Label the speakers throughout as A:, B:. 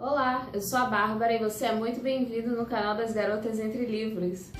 A: Olá, eu sou a Bárbara e você é muito bem-vindo no canal das Garotas Entre Livros.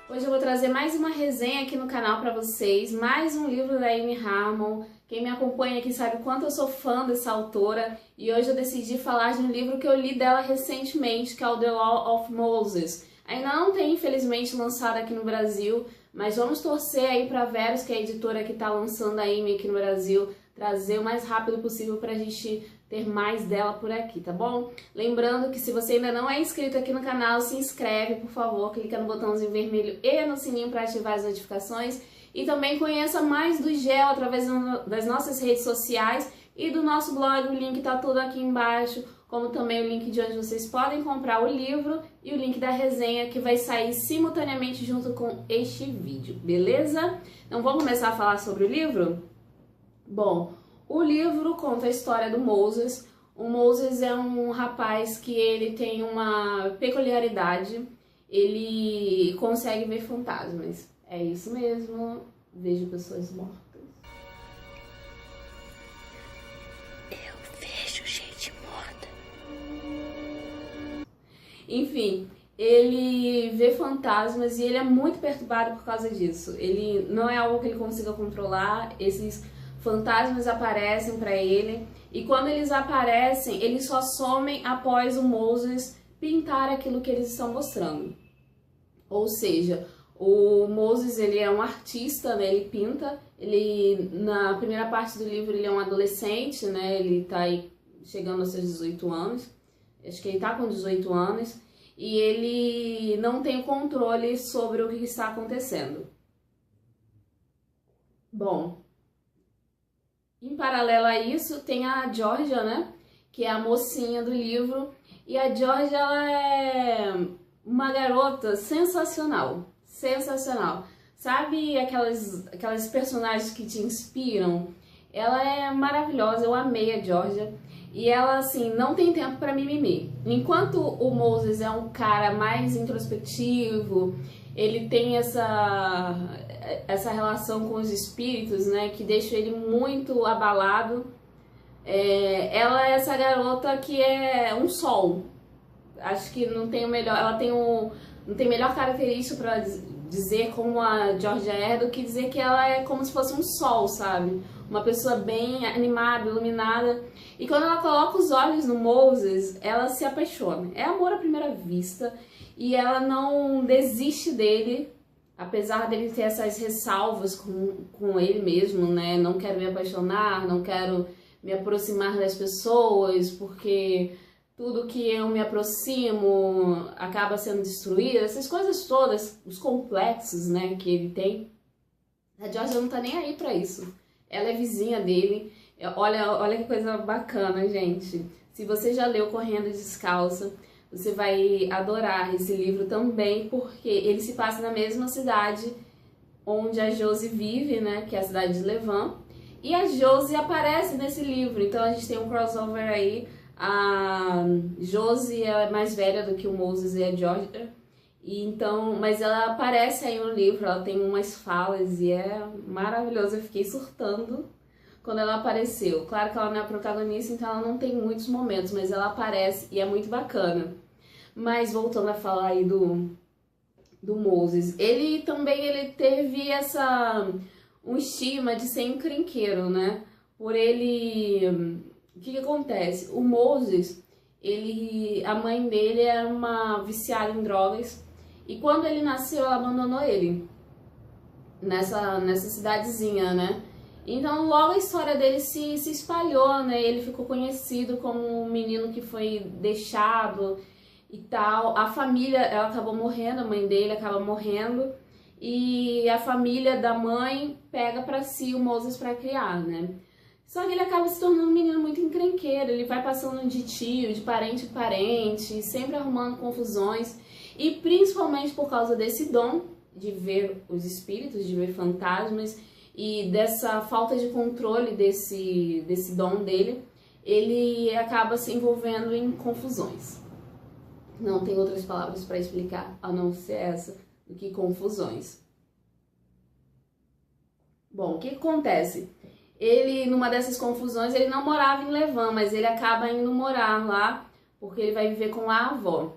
A: Hoje eu vou trazer mais uma resenha aqui no canal para vocês, mais um livro da Amy Harmon. Quem me acompanha aqui sabe o quanto eu sou fã dessa autora e hoje eu decidi falar de um livro que eu li dela recentemente, que é o The Law of Moses. Ainda não tem, infelizmente, lançado aqui no Brasil, mas vamos torcer aí para a Verus, que é a editora que está lançando a Amy aqui no Brasil, trazer o mais rápido possível para a gente ter mais dela por aqui, tá bom? Lembrando que se você ainda não é inscrito aqui no canal, se inscreve, por favor, clica no botãozinho vermelho e no sininho para ativar as notificações e também conheça mais do GEL através das nossas redes sociais e do nosso blog, o link tá tudo aqui embaixo, como também o link de onde vocês podem comprar o livro e o link da resenha que vai sair simultaneamente junto com este vídeo, beleza? Então vamos começar a falar sobre o livro? Bom, o livro conta a história do Moses. O Moses é um rapaz que ele tem uma peculiaridade, ele consegue ver fantasmas. É isso mesmo, vejo pessoas mortas.
B: Eu vejo gente morta.
A: Enfim, ele vê fantasmas e ele é muito perturbado por causa disso. Ele não é algo que ele consiga controlar, esses fantasmas aparecem para ele e quando eles aparecem, eles só somem após o Moses pintar aquilo que eles estão mostrando. Ou seja, o Moses, ele é um artista, né? Ele pinta, ele na primeira parte do livro ele é um adolescente, né? Ele tá aí chegando aos seus 18 anos, acho que ele tá com 18 anos, e ele não tem controle sobre o que está acontecendo. Bom, em paralelo a isso, tem a Georgia, né? Que é a mocinha do livro. E a Georgia, ela é uma garota sensacional. Sensacional. Sabe aquelas personagens que te inspiram? Ela é maravilhosa, eu amei a Georgia. E ela, assim, não tem tempo pra mimimi. Enquanto o Moses é um cara mais introspectivo, ele tem essa relação com os espíritos, né, que deixa ele muito abalado. Ela é essa garota que é um sol. Acho que não tem o melhor, não tem melhor característica para dizer como a Georgia é do que dizer que ela é como se fosse um sol, sabe? Uma pessoa bem animada, iluminada. E quando ela coloca os olhos no Moses, ela se apaixona. É amor à primeira vista. E ela não desiste dele, apesar dele ter essas ressalvas com ele mesmo, né? Não quero me apaixonar, não quero me aproximar das pessoas, porque tudo que eu me aproximo acaba sendo destruído. Essas coisas todas, os complexos, né, que ele tem. A Georgia não tá nem aí pra isso. Ela é vizinha dele. Olha que coisa bacana, gente. Se você já leu Correndo Descalça, você vai adorar esse livro também, porque ele se passa na mesma cidade onde a Josie vive, né, que é a cidade de Levan, e a Josie aparece nesse livro, então a gente tem um crossover aí. A Josie é mais velha do que o Moses e a Georgia, e então, mas ela aparece aí no livro, ela tem umas falas e é maravilhoso, eu fiquei surtando quando ela apareceu. Claro que ela não é a protagonista, então ela não tem muitos momentos, mas ela aparece e é muito bacana. Mas voltando a falar aí do Moses, ele teve um estigma de ser encrenqueiro, né? Por ele... O que acontece? O Moses, a mãe dele era uma viciada em drogas e quando ele nasceu ela abandonou ele nessa cidadezinha, né? Então logo a história dele se espalhou, né? Ele ficou conhecido como um menino que foi deixado e tal. A família, ela acabou morrendo, a mãe dele acaba morrendo e a família da mãe pega pra si o Moses pra criar, né? Só que ele acaba se tornando um menino muito encrenqueiro, ele vai passando de tio, de parente em parente, sempre arrumando confusões. E principalmente por causa desse dom de ver os espíritos, de ver fantasmas, e dessa falta de controle desse dom dele, ele acaba se envolvendo em confusões. Não tem outras palavras para explicar, a não ser essa, do que confusões. Bom, o que acontece? ele, numa dessas confusões, ele não morava em Levan, mas ele acaba indo morar lá, porque ele vai viver com a avó.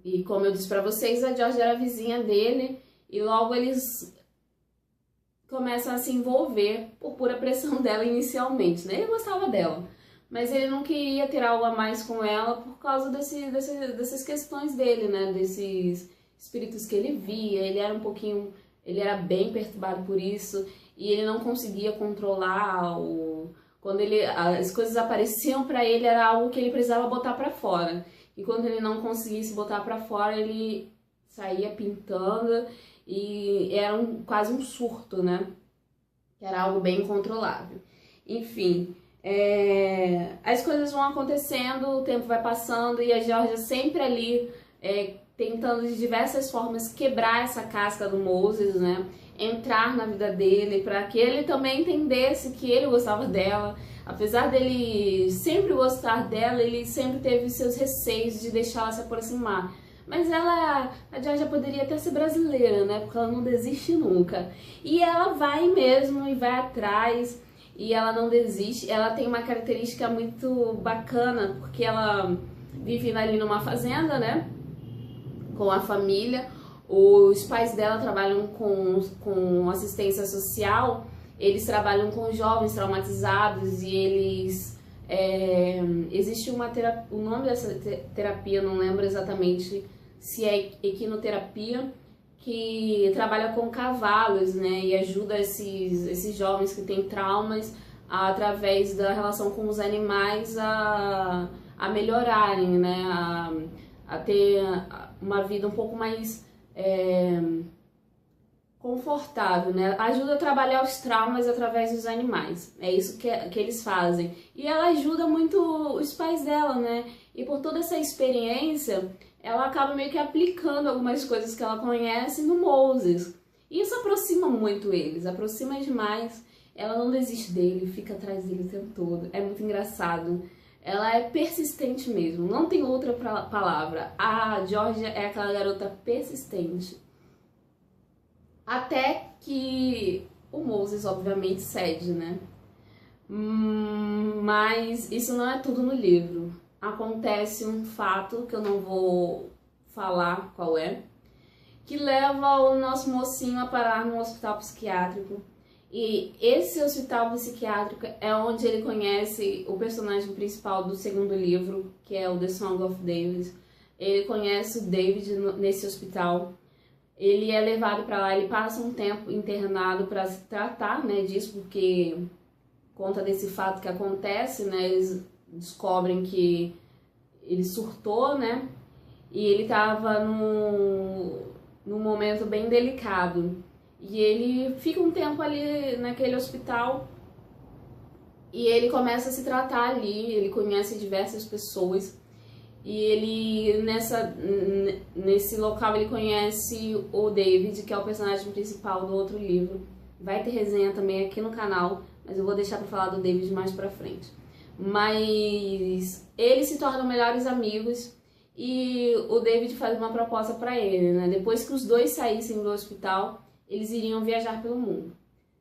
A: E como eu disse pra vocês, a Georgia era vizinha dele, e logo eles começam a se envolver por pura pressão dela inicialmente, né? Ele gostava dela, mas ele não queria ter algo a mais com ela por causa dessas questões dele, né? Desses espíritos que ele via. Ele era bem perturbado por isso, e ele não conseguia controlar quando as coisas apareciam pra ele, era algo que ele precisava botar pra fora. E quando ele não conseguisse botar pra fora, ele saía pintando, e era quase um surto, né? Que era algo bem incontrolável. Enfim, as coisas vão acontecendo, o tempo vai passando, e a Georgia sempre ali tentando de diversas formas quebrar essa casca do Moses, né? Entrar na vida dele, para que ele também entendesse que ele gostava dela. Apesar dele sempre gostar dela, ele sempre teve seus receios de deixá-la se aproximar. Mas a Georgia poderia até ser brasileira, né? Porque ela não desiste nunca. E ela vai mesmo e vai atrás, e ela não desiste. Ela tem uma característica muito bacana, porque ela vive ali numa fazenda, né? Com a família. Os pais dela trabalham com assistência social, eles trabalham com jovens traumatizados, e eles... existe uma terapia, o nome dessa terapia, não lembro exatamente se é equinoterapia, que trabalha com cavalos, né, e ajuda esses jovens que têm traumas através da relação com os animais a melhorarem, né, a ter uma vida um pouco mais confortável, né? Ajuda a trabalhar os traumas através dos animais. É isso que eles fazem. E ela ajuda muito os pais dela, né? E por toda essa experiência, ela acaba meio que aplicando algumas coisas que ela conhece no Moses. E isso aproxima muito eles, aproxima demais. Ela não desiste dele, fica atrás dele o tempo todo. É muito engraçado. Ela é persistente mesmo, não tem outra palavra. A Georgia é aquela garota persistente. Até que o Moses, obviamente, cede, né? Mas isso não é tudo no livro. Acontece um fato que eu não vou falar qual é, que leva o nosso mocinho a parar num hospital psiquiátrico. E esse hospital psiquiátrico é onde ele conhece o personagem principal do segundo livro, que é o The Song of David. Ele conhece o David nesse hospital. Ele é levado para lá, ele passa um tempo internado para se tratar, né, disso, porque conta desse fato que acontece, né, eles descobrem que ele surtou, né, e ele estava num momento bem delicado. E ele fica um tempo ali naquele hospital e ele começa a se tratar ali, ele conhece diversas pessoas. E ele, nesse local, ele conhece o David, que é o personagem principal do outro livro. Vai ter resenha também aqui no canal, mas eu vou deixar pra falar do David mais pra frente. Mas eles se tornam melhores amigos e o David faz uma proposta pra ele, né? Depois que os dois saíssem do hospital, eles iriam viajar pelo mundo.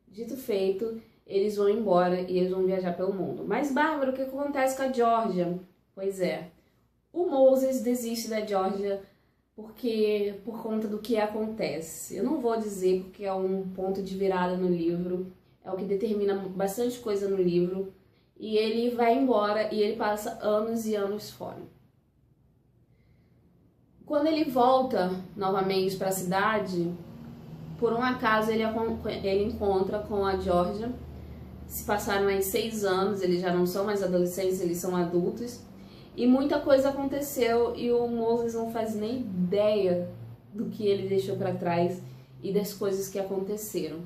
A: Dito feito, eles vão embora e eles vão viajar pelo mundo. Mas, Bárbara, o que acontece com a Georgia? Pois é, o Moses desiste da Georgia por conta do que acontece. Eu não vou dizer porque é um ponto de virada no livro, é o que determina bastante coisa no livro, e ele vai embora e ele passa anos e anos fora. Quando ele volta novamente para a cidade, por um acaso ele encontra com a Georgia. Se passaram aí 6 anos, eles já não são mais adolescentes, eles são adultos. E muita coisa aconteceu e o Moses não faz nem ideia do que ele deixou para trás e das coisas que aconteceram.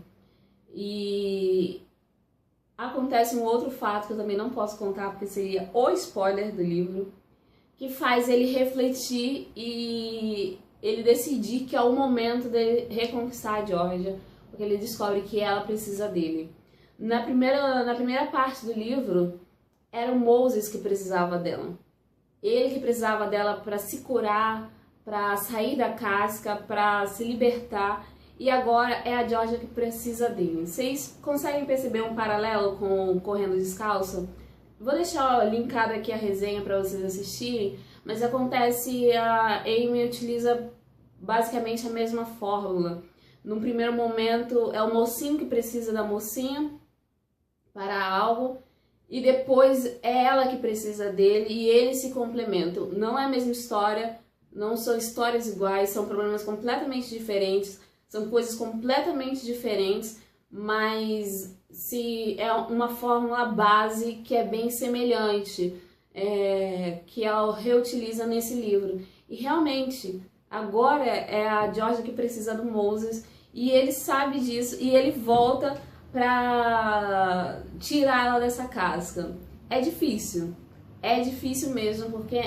A: E acontece um outro fato que eu também não posso contar porque seria o spoiler do livro, que faz ele refletir e ele decidir que é o momento de reconquistar a Georgia, porque ele descobre que ela precisa dele. Na primeira parte do livro, era o Moses que precisava dela. Ele que precisava dela para se curar, para sair da casca, para se libertar. e agora é a Georgia que precisa dele. Vocês conseguem perceber um paralelo com Correndo Descalça? Vou deixar linkado aqui a resenha para vocês assistirem, mas acontece, a Amy utiliza basicamente a mesma fórmula. Num primeiro momento é o mocinho que precisa da mocinha para algo, e depois é ela que precisa dele e eles se complementam. Não é a mesma história, não são histórias iguais, são problemas completamente diferentes, são coisas completamente diferentes, mas se é uma fórmula base que é bem semelhante, que ela reutiliza nesse livro. E realmente, agora é a Georgia que precisa do Moses, e ele sabe disso, e ele volta pra tirar ela dessa casca. É difícil mesmo, porque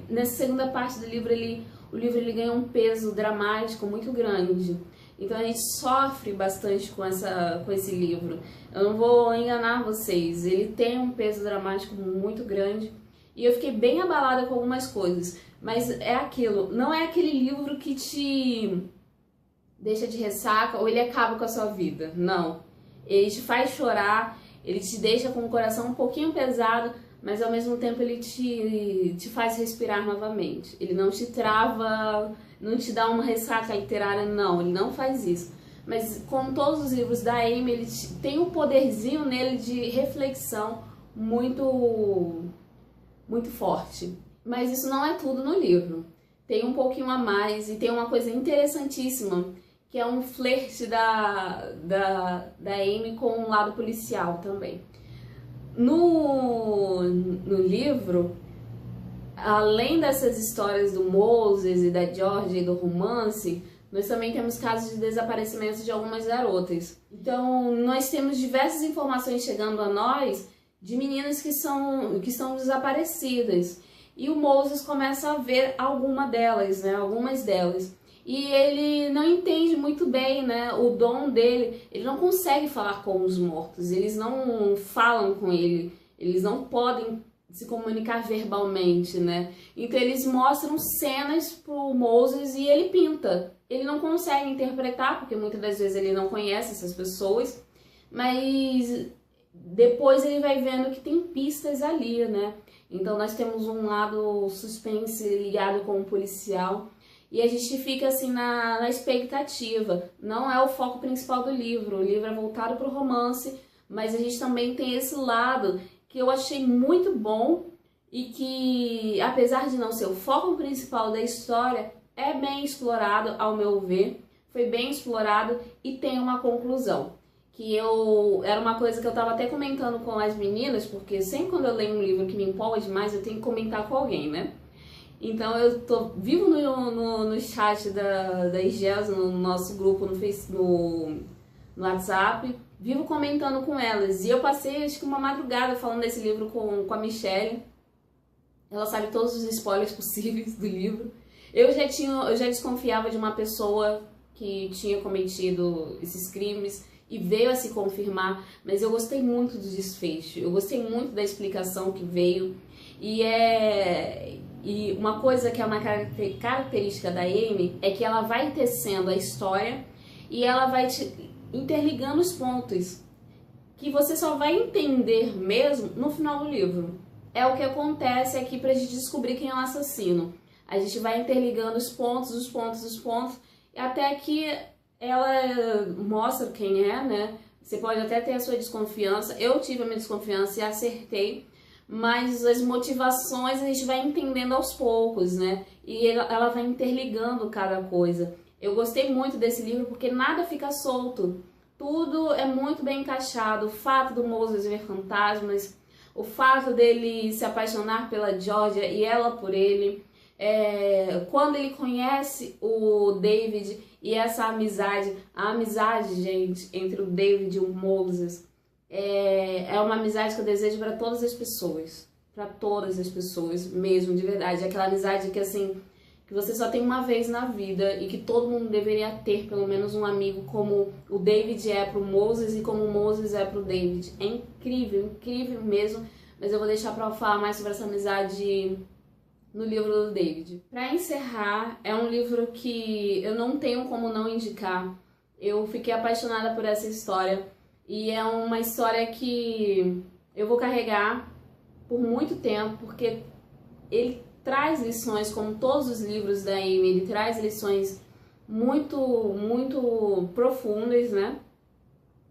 A: nessa segunda parte do livro, o livro ganha um peso dramático muito grande. Então a gente sofre bastante com esse livro. Eu não vou enganar vocês, ele tem um peso dramático muito grande e eu fiquei bem abalada com algumas coisas. Mas é aquilo, não é aquele livro que te deixa de ressaca ou ele acaba com a sua vida. Não. Ele te faz chorar, ele te deixa com o coração um pouquinho pesado, mas ao mesmo tempo ele te faz respirar novamente. Ele não te trava, não te dá uma ressaca literária, não, ele não faz isso. Mas como todos os livros da Amy, ele tem um poderzinho nele de reflexão muito, muito forte. Mas isso não é tudo no livro. Tem um pouquinho a mais e tem uma coisa interessantíssima, que é um flerte da Amy com o lado policial também. No livro, além dessas histórias do Moses e da Georgia e do romance, nós também temos casos de desaparecimento de algumas garotas. Então, nós temos diversas informações chegando a nós de meninas que estão desaparecidas. E o Moses começa a ver algumas delas. E ele não entende muito bem, né, o dom dele. Ele não consegue falar com os mortos, eles não falam com ele, eles não podem se comunicar verbalmente, né? Então eles mostram cenas pro Moses e ele pinta. Ele não consegue interpretar, porque muitas das vezes ele não conhece essas pessoas, mas depois ele vai vendo que tem pistas ali, né? Então nós temos um lado suspense ligado com o policial. E a gente fica assim na expectativa. Não é o foco principal do livro. O livro é voltado para o romance, mas a gente também tem esse lado que eu achei muito bom e que, apesar de não ser o foco principal da história, é bem explorado, ao meu ver. Foi bem explorado e tem uma conclusão. Era uma coisa que eu estava até comentando com as meninas, porque sempre quando eu leio um livro que me empolga demais, eu tenho que comentar com alguém, né? Então eu vivo no chat das Gels, no nosso grupo no WhatsApp, vivo comentando com elas. E eu passei acho que uma madrugada falando desse livro com a Michelle. Ela sabe todos os spoilers possíveis do livro. Eu já desconfiava de uma pessoa que tinha cometido esses crimes e veio a se confirmar, mas eu gostei muito do desfecho, eu gostei muito da explicação que veio. E uma coisa que é uma característica da Amy é que ela vai tecendo a história e ela vai te interligando os pontos que você só vai entender mesmo no final do livro. É o que acontece aqui pra gente descobrir quem é o assassino. A gente vai interligando os pontos, até que ela mostra quem é, né? Você pode até ter a sua desconfiança. Eu tive a minha desconfiança e acertei. Mas as motivações a gente vai entendendo aos poucos, né? E ela vai interligando cada coisa. Eu gostei muito desse livro porque nada fica solto. Tudo é muito bem encaixado. O fato do Moses ver fantasmas, o fato dele se apaixonar pela Georgia e ela por ele. Quando ele conhece o David e essa amizade, a amizade, gente, entre o David e o Moses, é uma amizade que eu desejo para todas as pessoas mesmo, de verdade. É aquela amizade que assim, que você só tem uma vez na vida e que todo mundo deveria ter pelo menos um amigo como o David é pro Moses e como o Moses é pro David. É incrível, incrível mesmo, mas eu vou deixar para falar mais sobre essa amizade no livro do David. Para encerrar, é um livro que eu não tenho como não indicar. Eu fiquei apaixonada por essa história e é uma história que eu vou carregar por muito tempo, porque ele traz lições, como todos os livros da Amy, ele traz lições muito profundas, né?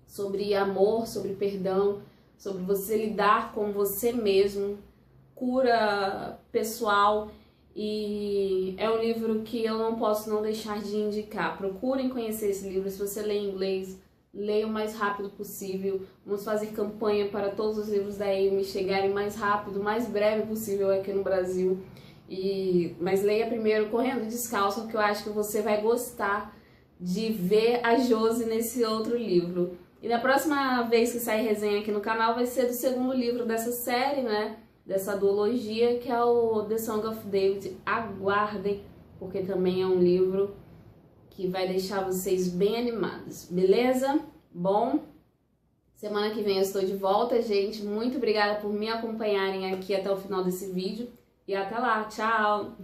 A: Sobre amor, sobre perdão, sobre você lidar com você mesmo, cura pessoal, e é um livro que eu não posso não deixar de indicar. Procurem conhecer esse livro. Se você lê em inglês, leia o mais rápido possível. Vamos fazer campanha para todos os livros da Amy chegarem mais rápido, mais breve possível aqui no Brasil. Mas leia primeiro Correndo Descalço, porque eu acho que você vai gostar de ver a Josie nesse outro livro. E na próxima vez que sair resenha aqui no canal vai ser do segundo livro dessa série, né? Dessa duologia, que é o The Song of David. Aguardem, porque também é um livro que vai deixar vocês bem animados, beleza? Bom, semana que vem eu estou de volta, gente. Muito obrigada por me acompanharem aqui até o final desse vídeo. E até lá, tchau!